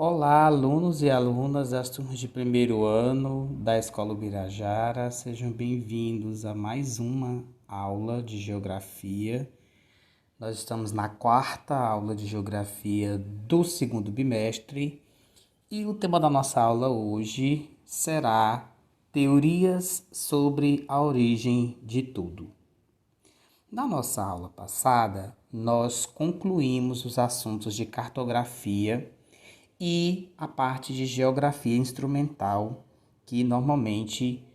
Olá, alunos e alunas das turmas de primeiro ano da Escola Ubirajara, sejam bem-vindos a mais uma aula de Geografia. Nós estamos na quarta aula de Geografia do segundo bimestre e o tema da nossa aula hoje será Teorias sobre a origem de tudo. Na nossa aula passada, nós concluímos os assuntos de cartografia e a parte de geografia instrumental, que normalmente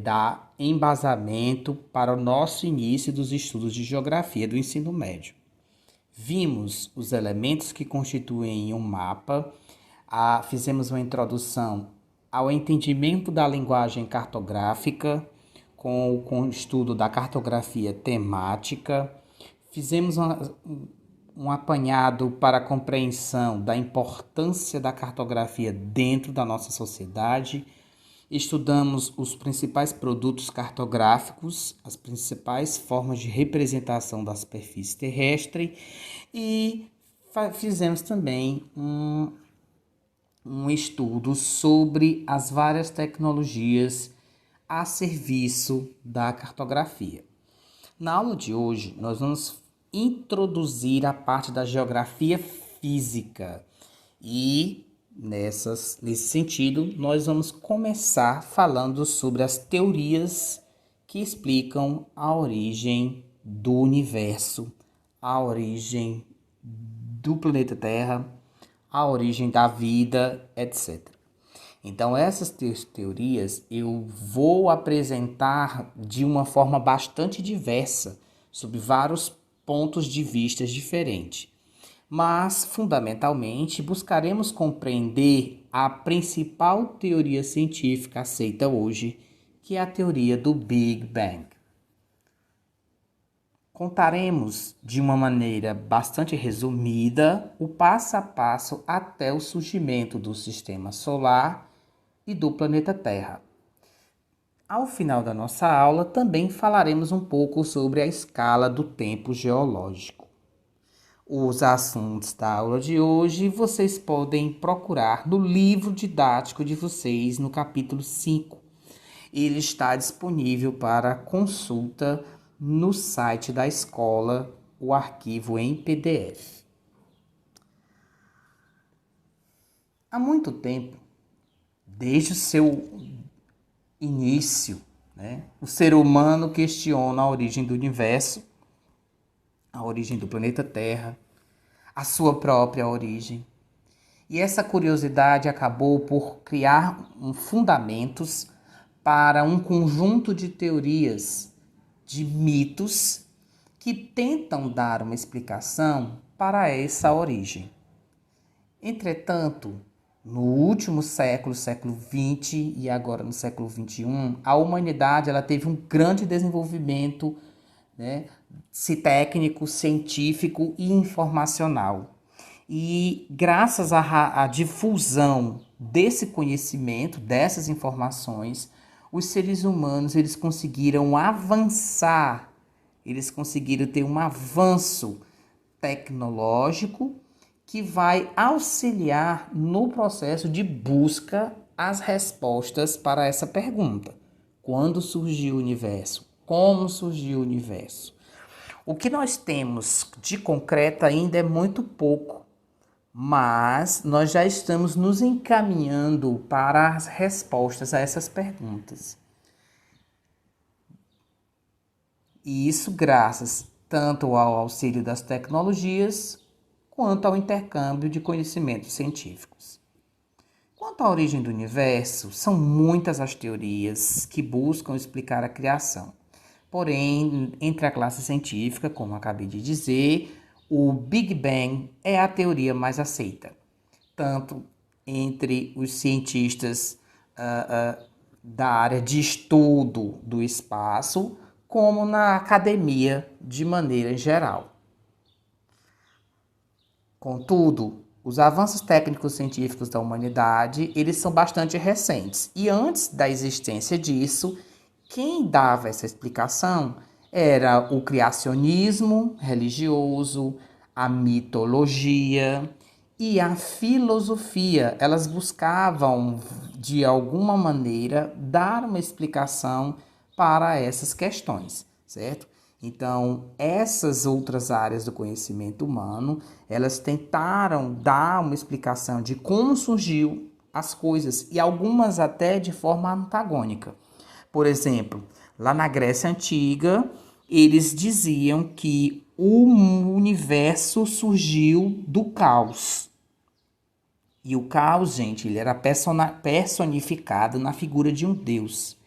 dá embasamento para o nosso início dos estudos de geografia do ensino médio. Vimos os elementos que constituem um mapa, fizemos uma introdução ao entendimento da linguagem cartográfica, com o estudo da cartografia temática, fizemos um apanhado para a compreensão da importância da cartografia dentro da nossa sociedade. Estudamos os principais produtos cartográficos, as principais formas de representação da superfície terrestre e fizemos também um estudo sobre as várias tecnologias a serviço da cartografia. Na aula de hoje, nós vamos introduzir a parte da geografia física e, nesse sentido, nós vamos começar falando sobre as teorias que explicam a origem do universo, a origem do planeta Terra, a origem da vida, etc. Então, essas teorias eu vou apresentar de uma forma bastante diversa, sob vários pontos de vista diferentes. Mas, fundamentalmente, buscaremos compreender a principal teoria científica aceita hoje, que é a teoria do Big Bang. Contaremos de uma maneira bastante resumida o passo a passo até o surgimento do sistema solar e do planeta Terra. Ao final da nossa aula, também falaremos um pouco sobre a escala do tempo geológico. Os assuntos da aula de hoje vocês podem procurar no livro didático de vocês, no capítulo 5. Ele está disponível para consulta no site da escola, o arquivo em PDF. Há muito tempo, desde o seu início, o ser humano questiona a origem do universo, a origem do planeta Terra, a sua própria origem. E essa curiosidade acabou por criar fundamentos para um conjunto de teorias, de mitos, que tentam dar uma explicação para essa origem. Entretanto, no último século, século XX e agora no século XXI, a humanidade teve um grande desenvolvimento, técnico, científico e informacional. E graças à difusão desse conhecimento, dessas informações, os seres humanos eles conseguiram avançar, eles conseguiram ter um avanço tecnológico que vai auxiliar no processo de busca às respostas para essa pergunta. Quando surgiu o universo? Como surgiu o universo? O que nós temos de concreto ainda é muito pouco, mas nós já estamos nos encaminhando para as respostas a essas perguntas. E isso graças tanto ao auxílio das tecnologias quanto ao intercâmbio de conhecimentos científicos. Quanto à origem do universo, são muitas as teorias que buscam explicar a criação. Porém, entre a classe científica, como acabei de dizer, o Big Bang é a teoria mais aceita, tanto entre os cientistas da área de estudo do espaço, como na academia de maneira geral. Contudo, os avanços técnicos científicos da humanidade, eles são bastante recentes. E antes da existência disso, quem dava essa explicação era o criacionismo religioso, a mitologia e a filosofia. Elas buscavam, de alguma maneira, dar uma explicação para essas questões, certo? Então, essas outras áreas do conhecimento humano, elas tentaram dar uma explicação de como surgiu as coisas, e algumas até de forma antagônica. Por exemplo, lá na Grécia Antiga, eles diziam que o universo surgiu do caos. E o caos, gente, ele era personificado na figura de um deus.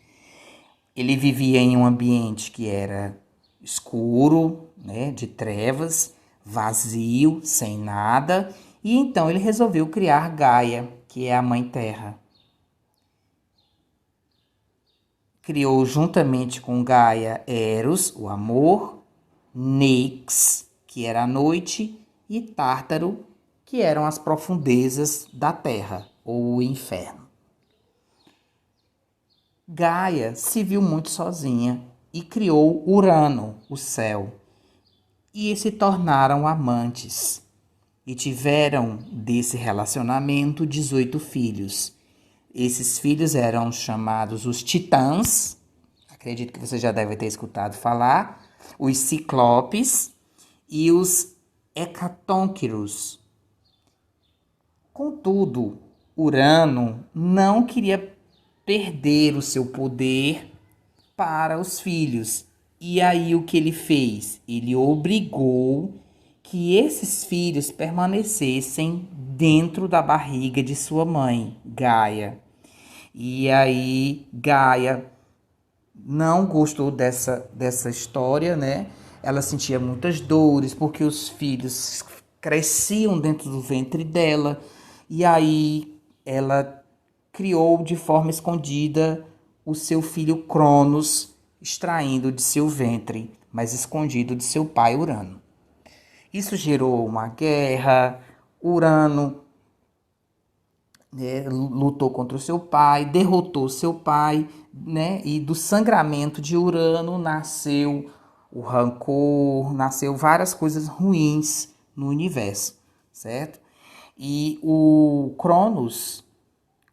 Ele vivia em um ambiente que era escuro, né, de trevas, vazio, sem nada, e então ele resolveu criar Gaia, que é a Mãe Terra. Criou juntamente com Gaia Eros, o amor, Nix, que era a noite, e Tártaro, que eram as profundezas da terra, ou o inferno. Gaia se viu muito sozinha e criou Urano, o céu, e se tornaram amantes. E tiveram desse relacionamento 18 filhos. Esses filhos eram chamados os titãs, acredito que você já deve ter escutado falar, os ciclopes e os hecatônquiros. Contudo, Urano não queria perder o seu poder para os filhos. E aí o que ele fez? Ele obrigou que esses filhos permanecessem dentro da barriga de sua mãe, Gaia. E aí Gaia não gostou dessa história, né? Ela sentia muitas dores porque os filhos cresciam dentro do ventre dela. E aí ela criou de forma escondida o seu filho Cronos, extraindo de seu ventre, mas escondido de seu pai Urano. Isso gerou uma guerra. Urano, né, lutou contra o seu pai, derrotou seu pai, né? E do sangramento de Urano nasceu o rancor, nasceu várias coisas ruins no universo, certo? E o Cronos,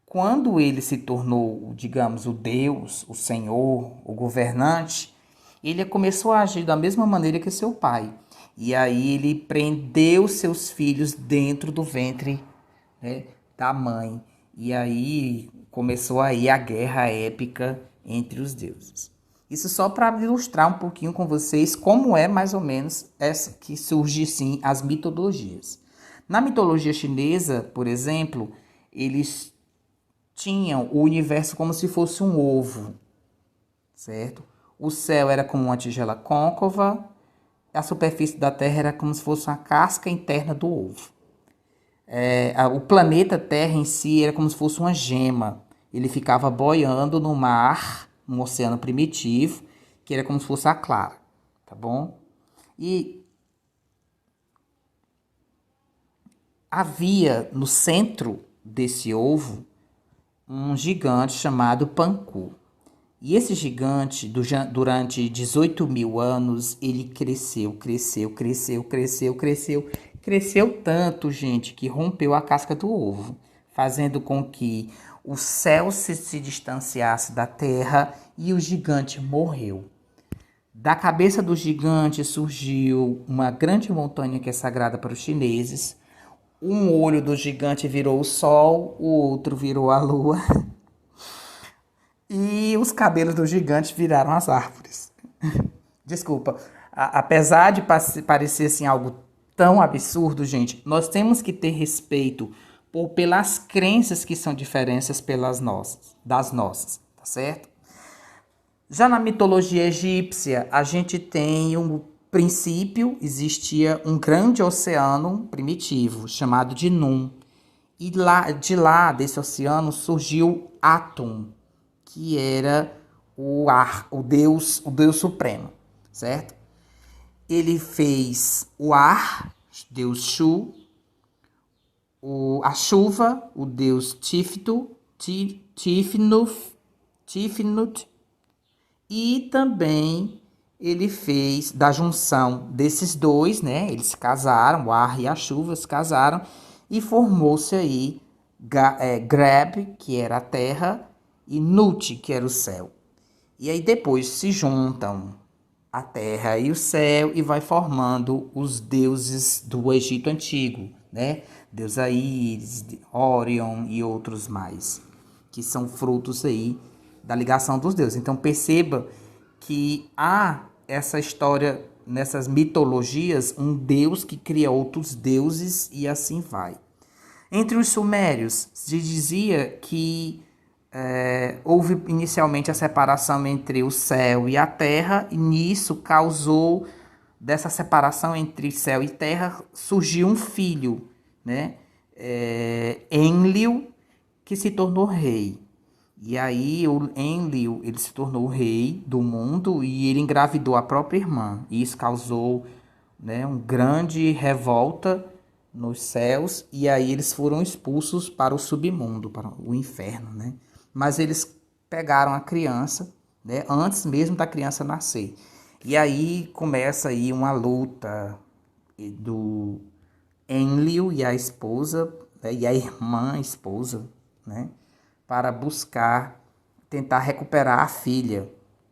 quando ele se tornou, digamos, o Deus, o Senhor, o governante, ele começou a agir da mesma maneira que seu pai. E aí ele prendeu seus filhos dentro do ventre, né, da mãe. E aí começou aí a guerra épica entre os deuses. Isso só para ilustrar um pouquinho com vocês como é mais ou menos essa que surge sim as mitologias. Na mitologia chinesa, por exemplo, eles tinham o universo como se fosse um ovo, certo? O céu era como uma tigela côncava, a superfície da Terra era como se fosse uma casca interna do ovo. O planeta Terra em si era como se fosse uma gema. Ele ficava boiando no mar, no oceano primitivo, que era como se fosse a clara, tá bom? E havia no centro desse ovo um gigante chamado Panku. E esse gigante, durante 18 mil anos, ele cresceu tanto, gente, que rompeu a casca do ovo, fazendo com que o céu se distanciasse da terra e o gigante morreu. Da cabeça do gigante surgiu uma grande montanha que é sagrada para os chineses. Um olho do gigante virou o sol, o outro virou a lua. E os cabelos do gigante viraram as árvores. Desculpa, apesar de parecer assim algo tão absurdo, gente, nós temos que ter respeito pelas crenças que são diferentes das nossas, tá certo? Já na mitologia egípcia, a gente tem um princípio, existia um grande oceano primitivo chamado de Num. E de lá, desse oceano, surgiu Atum, que era o ar, o Deus supremo, certo? Ele fez o ar, Deus Shu, a chuva, o Deus Tifnut, e também ele fez da junção desses dois, né? Eles se casaram, o ar e a chuva se casaram, e formou-se aí Greb, que era a terra, e Nut, que era o céu. E aí depois se juntam a terra e o céu e vai formando os deuses do Egito Antigo, né? Deus Aíris, Órion e outros mais, que são frutos aí da ligação dos deuses. Então perceba que há essa história, nessas mitologias, um deus que cria outros deuses e assim vai. Entre os sumérios, se dizia que houve inicialmente a separação entre o céu e a terra, e nisso causou, dessa separação entre céu e terra, surgiu um filho, né? Enlil, que se tornou rei. E aí o Enlil, ele se tornou o rei do mundo e ele engravidou a própria irmã. E isso causou, né, uma grande revolta nos céus, e aí eles foram expulsos para o submundo, para o inferno, né? Mas eles pegaram a criança, né, antes mesmo da criança nascer. E aí começa aí uma luta do Enlil e a esposa, né, e a irmã esposa, né, para buscar tentar recuperar a filha,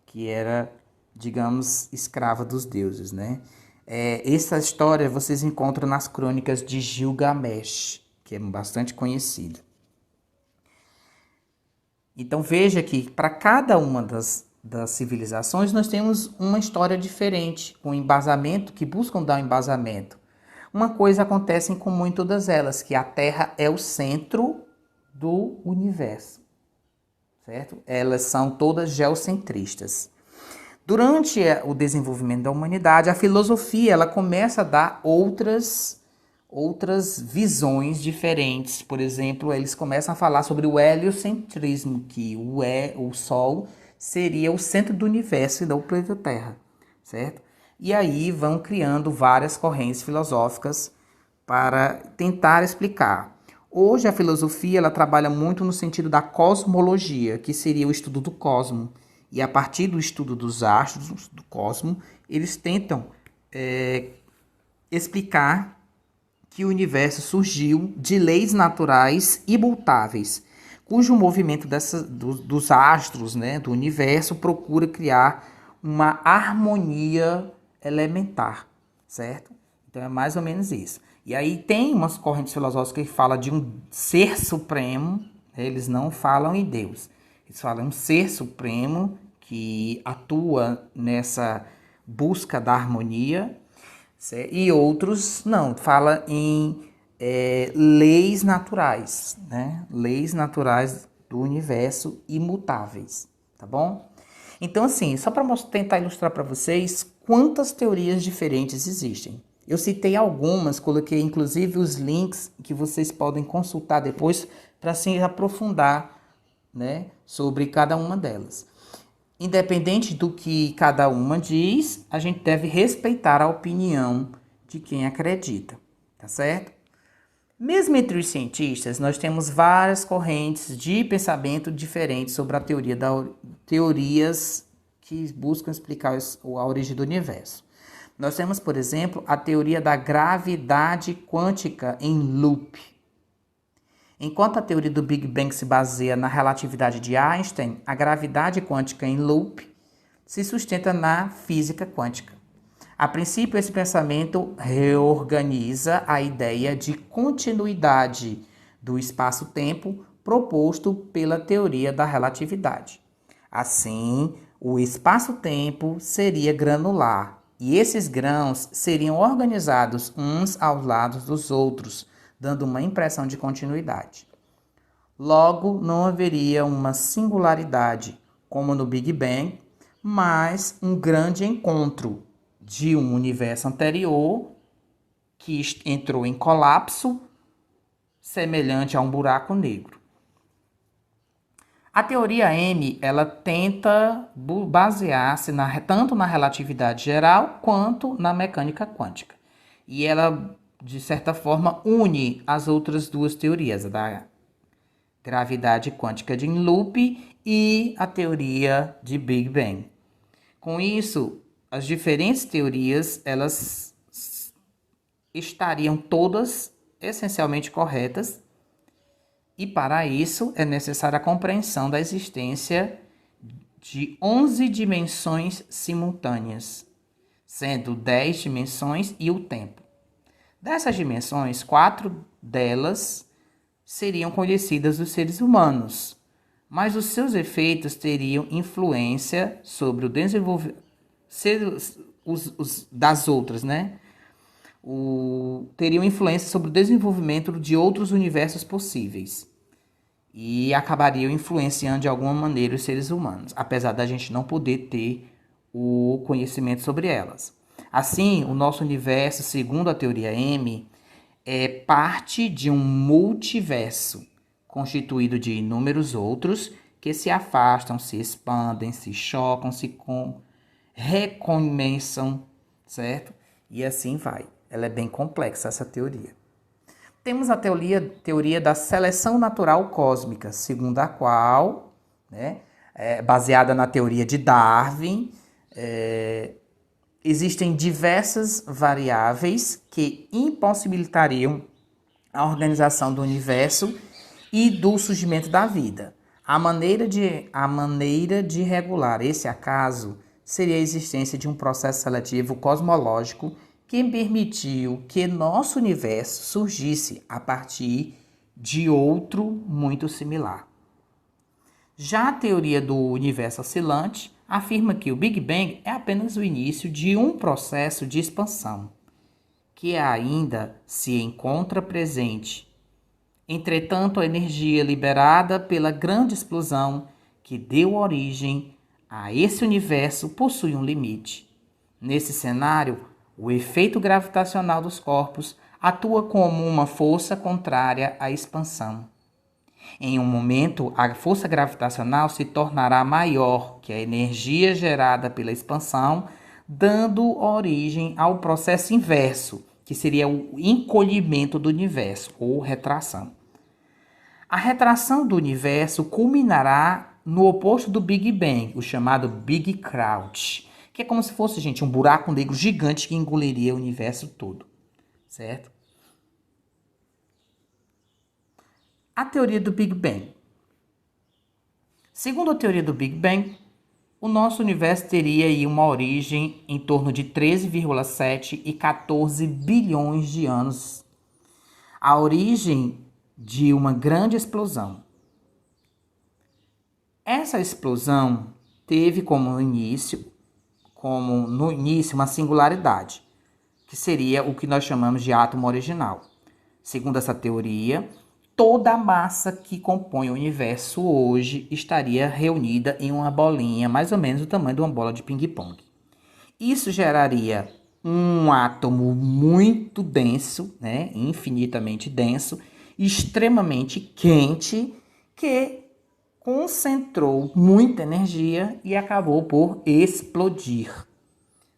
que era, digamos, escrava dos deuses, né? Essa história vocês encontram nas crônicas de Gilgamesh, que é bastante conhecida. Então veja que para cada uma das civilizações nós temos uma história diferente, com embasamento, que buscam dar um embasamento. Uma coisa acontece em comum em todas elas, que a Terra é o centro do universo, certo? Elas são todas geocentristas. Durante o desenvolvimento da humanidade, a filosofia ela começa a dar outras visões diferentes. Por exemplo, eles começam a falar sobre o heliocentrismo, que o Sol seria o centro do universo e não o planeta Terra, certo? E aí vão criando várias correntes filosóficas para tentar explicar. Hoje a filosofia ela trabalha muito no sentido da cosmologia, que seria o estudo do cosmo. E a partir do estudo dos astros, do cosmo, eles tentam explicar que o universo surgiu de leis naturais imutáveis, cujo movimento dos astros, né, do universo, procura criar uma harmonia elementar, certo? Então é mais ou menos isso. E aí tem umas correntes filosóficas que falam de um ser supremo, né? Eles não falam em Deus, eles falam em um ser supremo que atua nessa busca da harmonia, certo? E outros não, fala em leis naturais, né? Leis naturais do universo imutáveis, tá bom? Então, assim, só para tentar ilustrar para vocês quantas teorias diferentes existem. Eu citei algumas, coloquei inclusive os links que vocês podem consultar depois para se aprofundar, né, sobre cada uma delas. Independente do que cada uma diz, a gente deve respeitar a opinião de quem acredita, tá certo? Mesmo entre os cientistas, nós temos várias correntes de pensamento diferentes sobre a teorias que buscam explicar a origem do universo. Nós temos, por exemplo, a teoria da gravidade quântica em loop. Enquanto a teoria do Big Bang se baseia na relatividade de Einstein, a gravidade quântica em loop se sustenta na física quântica. A princípio, esse pensamento reorganiza a ideia de continuidade do espaço-tempo proposto pela teoria da relatividade. Assim, o espaço-tempo seria granular e esses grãos seriam organizados uns aos lados dos outros, dando uma impressão de continuidade. Logo, não haveria uma singularidade, como no Big Bang, mas um grande encontro de um universo anterior que entrou em colapso, semelhante a um buraco negro. A teoria M, ela tenta basear-se tanto na relatividade geral quanto na mecânica quântica. E ela, de certa forma, une as outras duas teorias, a da gravidade quântica de loop e a teoria de Big Bang. Com isso, as diferentes teorias, elas estariam todas essencialmente corretas, e para isso é necessária a compreensão da existência de 11 dimensões simultâneas, sendo 10 dimensões e o tempo. Dessas dimensões, 4 delas seriam conhecidas dos seres humanos, mas os seus efeitos teriam influência sobre o desenvolvimento das outras, né? Teriam influência sobre o desenvolvimento de outros universos possíveis e acabariam influenciando de alguma maneira os seres humanos, apesar da gente não poder ter o conhecimento sobre elas. Assim, o nosso universo, segundo a teoria M, é parte de um multiverso constituído de inúmeros outros que se afastam, se expandem, se chocam, recomeçam, certo? E assim vai. Ela é bem complexa, essa teoria. Temos a teoria da seleção natural cósmica, segundo a qual, né, baseada na teoria de Darwin, existem diversas variáveis que impossibilitariam a organização do universo e do surgimento da vida. A maneira de regular esse acaso seria a existência de um processo seletivo cosmológico que permitiu que nosso universo surgisse a partir de outro muito similar. Já a teoria do universo oscilante afirma que o Big Bang é apenas o início de um processo de expansão, que ainda se encontra presente. Entretanto, a energia liberada pela grande explosão que deu origem a esse universo possui um limite. Nesse cenário, o efeito gravitacional dos corpos atua como uma força contrária à expansão. Em um momento, a força gravitacional se tornará maior que a energia gerada pela expansão, dando origem ao processo inverso, que seria o encolhimento do universo, ou retração. A retração do universo culminará no oposto do Big Bang, o chamado Big Crunch, que é como se fosse, gente, um buraco negro gigante que engoliria o universo todo, certo? A teoria do Big Bang. Segundo a teoria do Big Bang, o nosso universo teria aí uma origem em torno de 13,7 e 14 bilhões de anos. A origem de uma grande explosão. Essa explosão teve no início, uma singularidade, que seria o que nós chamamos de átomo original. Segundo essa teoria, toda a massa que compõe o universo hoje estaria reunida em uma bolinha, mais ou menos do tamanho de uma bola de ping-pong. Isso geraria um átomo muito denso, né, infinitamente denso, extremamente quente, que concentrou muita energia e acabou por explodir,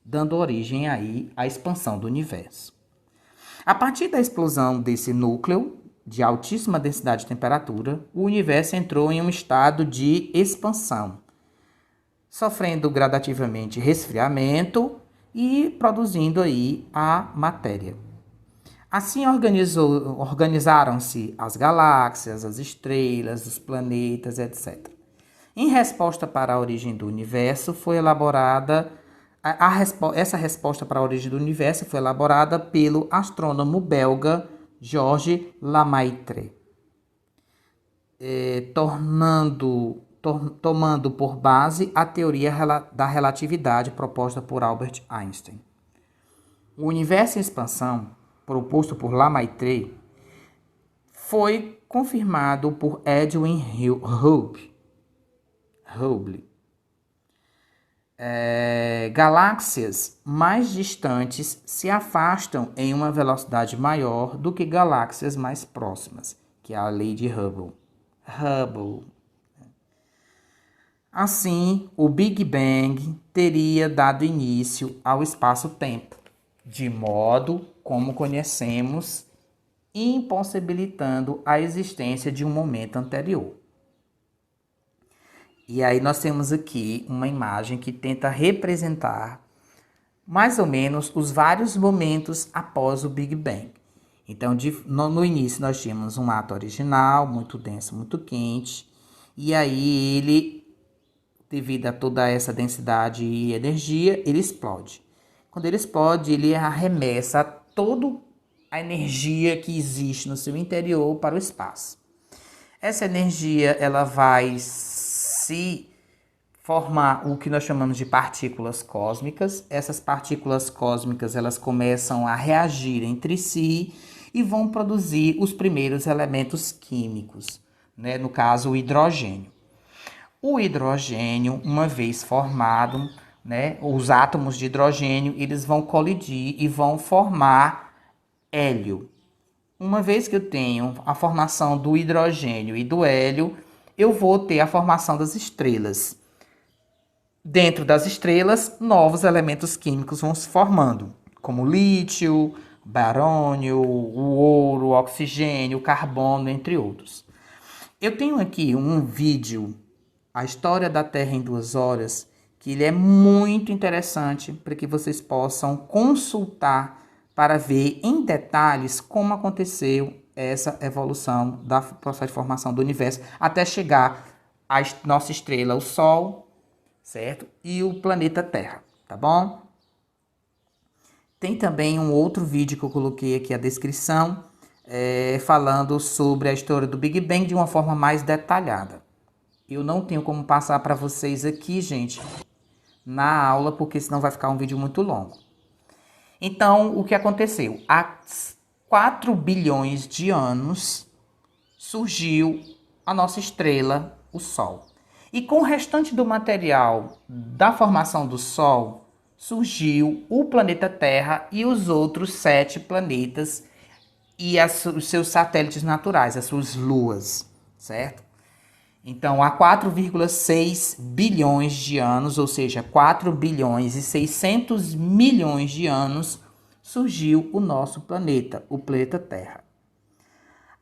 dando origem aí à expansão do universo. A partir da explosão desse núcleo de altíssima densidade e temperatura, o universo entrou em um estado de expansão, sofrendo gradativamente resfriamento e produzindo aí a matéria. Assim organizaram-se as galáxias, as estrelas, os planetas, etc. Em resposta para a origem do universo, foi elaborada essa resposta para a origem do universo foi elaborada pelo astrônomo belga Georges Lemaitre, tomando por base a teoria da relatividade proposta por Albert Einstein. O universo em expansão, proposto por Lemaitre, foi confirmado por Edwin Hubble. Galáxias mais distantes se afastam em uma velocidade maior do que galáxias mais próximas, que é a lei de Hubble. Assim, o Big Bang teria dado início ao espaço-tempo, de modo como conhecemos, impossibilitando a existência de um momento anterior. E aí nós temos aqui uma imagem que tenta representar mais ou menos os vários momentos após o Big Bang. Então, no início, nós tínhamos um ato original, muito denso, muito quente, e aí ele, devido a toda essa densidade e energia, ele explode. Quando ele explode, ele arremessa toda a energia que existe no seu interior para o espaço. Essa energia, ela vai se formar o que nós chamamos de partículas cósmicas. Essas partículas cósmicas, elas começam a reagir entre si e vão produzir os primeiros elementos químicos, né? No caso, o hidrogênio. O hidrogênio, uma vez formado, né, os átomos de hidrogênio, eles vão colidir e vão formar hélio. Uma vez que eu tenho a formação do hidrogênio e do hélio, eu vou ter a formação das estrelas. Dentro das estrelas, novos elementos químicos vão se formando, como lítio, barônio, o ouro, o oxigênio, o carbono, entre outros. Eu tenho aqui um vídeo, A História da Terra em 2 horas, que ele é muito interessante para que vocês possam consultar para ver em detalhes como aconteceu essa evolução da processo de formação do universo até chegar à nossa estrela, o Sol, certo? E o planeta Terra, tá bom? Tem também um outro vídeo que eu coloquei aqui a descrição, falando sobre a história do Big Bang de uma forma mais detalhada. Eu não tenho como passar para vocês aqui, gente, na aula, porque senão vai ficar um vídeo muito longo. Então, o que aconteceu? Há 4 bilhões de anos surgiu a nossa estrela, o Sol. E com o restante do material da formação do Sol, surgiu o planeta Terra e os outros 7 planetas e os seus satélites naturais, as suas luas, certo? Então, há 4,6 bilhões de anos, ou seja, 4 bilhões e 600 milhões de anos, surgiu o nosso planeta, o planeta Terra.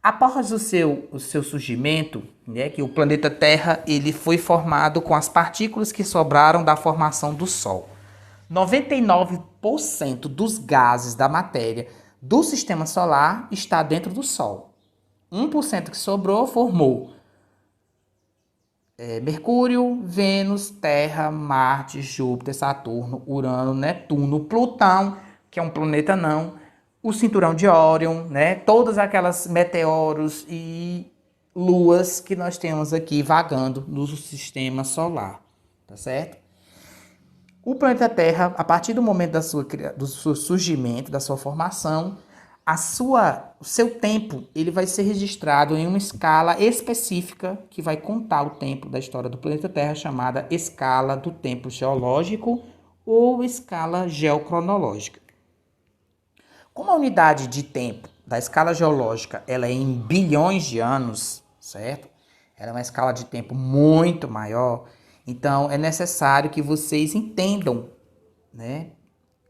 Após o seu surgimento, né, que o planeta Terra ele foi formado com as partículas que sobraram da formação do Sol. 99% dos gases da matéria do Sistema Solar está dentro do Sol. 1% que sobrou formou Mercúrio, Vênus, Terra, Marte, Júpiter, Saturno, Urano, Netuno, Plutão, que é um planeta não, o cinturão de Órion, né? Todas aquelas meteoros e luas que nós temos aqui vagando no sistema solar, tá certo? O planeta Terra, a partir do momento do seu surgimento, da sua formação, o seu tempo ele vai ser registrado em uma escala específica que vai contar o tempo da história do planeta Terra, chamada escala do tempo geológico ou escala geocronológica. Como a unidade de tempo da escala geológica ela é em bilhões de anos, certo? Ela é uma escala de tempo muito maior, então é necessário que vocês entendam, né,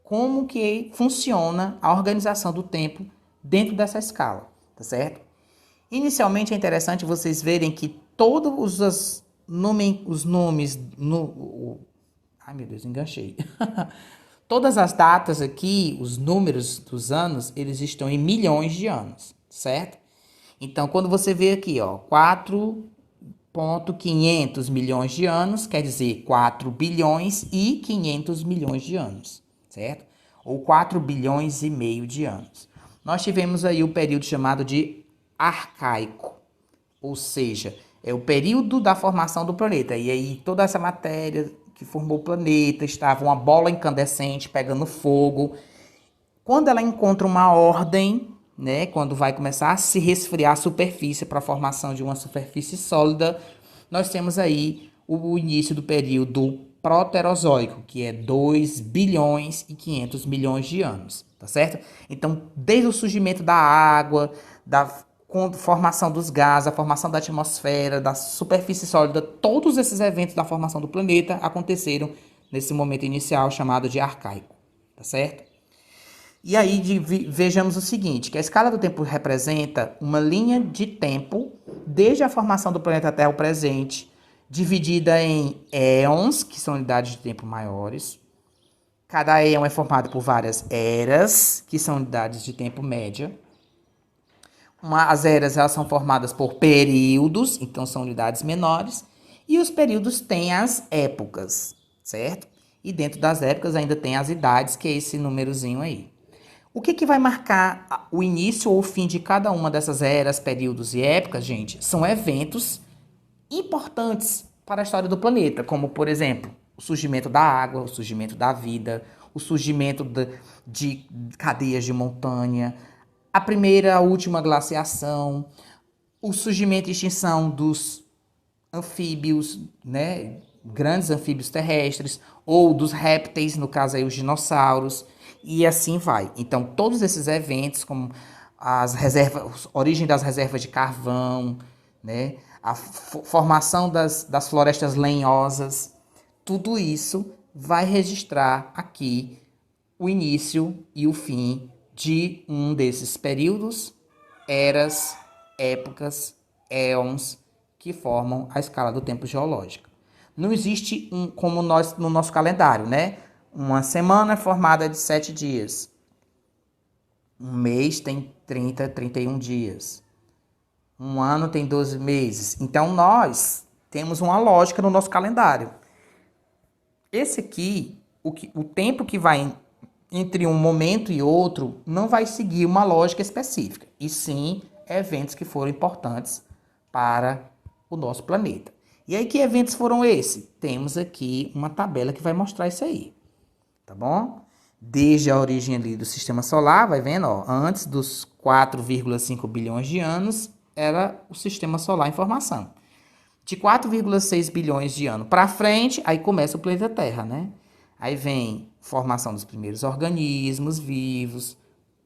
como que funciona a organização do tempo dentro dessa escala, tá certo? Inicialmente é interessante vocês verem que todos os nomes... Ai, meu Deus, enganchei. Todas as datas aqui, os números dos anos, eles estão em milhões de anos, certo? Então, quando você vê aqui, ó, 4,500 milhões de anos, quer dizer 4 bilhões e 500 milhões de anos, certo? Ou 4 bilhões e meio de anos. Nós tivemos aí o período chamado de arcaico, ou seja, é o período da formação do planeta. E aí toda essa matéria que formou o planeta estava uma bola incandescente pegando fogo. Quando ela encontra uma ordem, né, quando vai começar a se resfriar a superfície para a formação de uma superfície sólida, nós temos aí o início do período proterozoico, que é 2 bilhões e 500 milhões de anos, tá certo? Então, desde o surgimento da água, da formação dos gases, a formação da atmosfera, da superfície sólida, todos esses eventos da formação do planeta aconteceram nesse momento inicial chamado de arcaico, tá certo? E aí vejamos o seguinte, que a escala do tempo representa uma linha de tempo desde a formação do planeta Terra ao presente, dividida em éons, que são unidades de tempo maiores. Cada éon é formado por várias eras, que são unidades de tempo média. As eras elas são formadas por períodos, então são unidades menores, e os períodos têm as épocas, certo? E dentro das épocas ainda tem as idades, que é esse númerozinho aí. O que vai marcar o início ou o fim de cada uma dessas eras, períodos e épocas, gente? São eventos importantes para a história do planeta, como, por exemplo, o surgimento da água, o surgimento da vida, o surgimento de cadeias de montanha, a primeira, a última glaciação, o surgimento e extinção dos anfíbios, né, grandes anfíbios terrestres, ou dos répteis, no caso aí os dinossauros, e assim vai. Então, todos esses eventos, como as reservas, origem das reservas de carvão, né, a formação das florestas lenhosas, tudo isso vai registrar aqui o início e o fim de um desses períodos, eras, épocas, éons, que formam a escala do tempo geológica. Não existe como nós no nosso calendário, né? Uma semana é formada de 7 dias. Um mês tem 30, 31 dias. Um ano tem 12 meses. Então nós temos uma lógica no nosso calendário. Esse aqui, o tempo que vai entre um momento e outro, não vai seguir uma lógica específica, e sim eventos que foram importantes para o nosso planeta. E aí, que eventos foram esses? Temos aqui uma tabela que vai mostrar isso aí, tá bom? Desde a origem ali do Sistema Solar, vai vendo, ó, antes dos 4,5 bilhões de anos, era o Sistema Solar em formação. De 4,6 bilhões de anos para frente, aí começa o planeta Terra, né? Aí vem formação dos primeiros organismos vivos,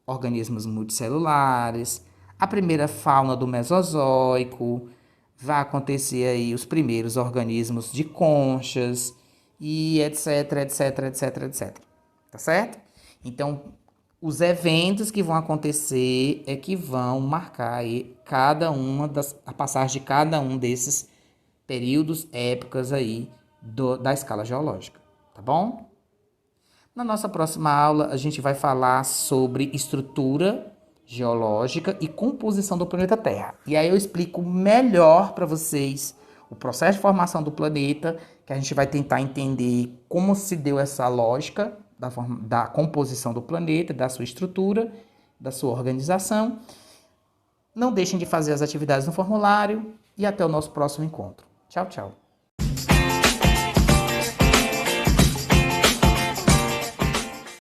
organismos multicelulares, a primeira fauna do Mesozoico, vai acontecer aí os primeiros organismos de conchas e etc, etc, etc, etc. Tá certo? Então, os eventos que vão acontecer é que vão marcar aí a passagem de cada um desses períodos, épocas aí da escala geológica, tá bom? Na nossa próxima aula, a gente vai falar sobre estrutura geológica e composição do planeta Terra. E aí eu explico melhor para vocês o processo de formação do planeta, que a gente vai tentar entender como se deu essa lógica da composição do planeta, da sua estrutura, da sua organização. Não deixem de fazer as atividades no formulário e até o nosso próximo encontro. Tchau, tchau.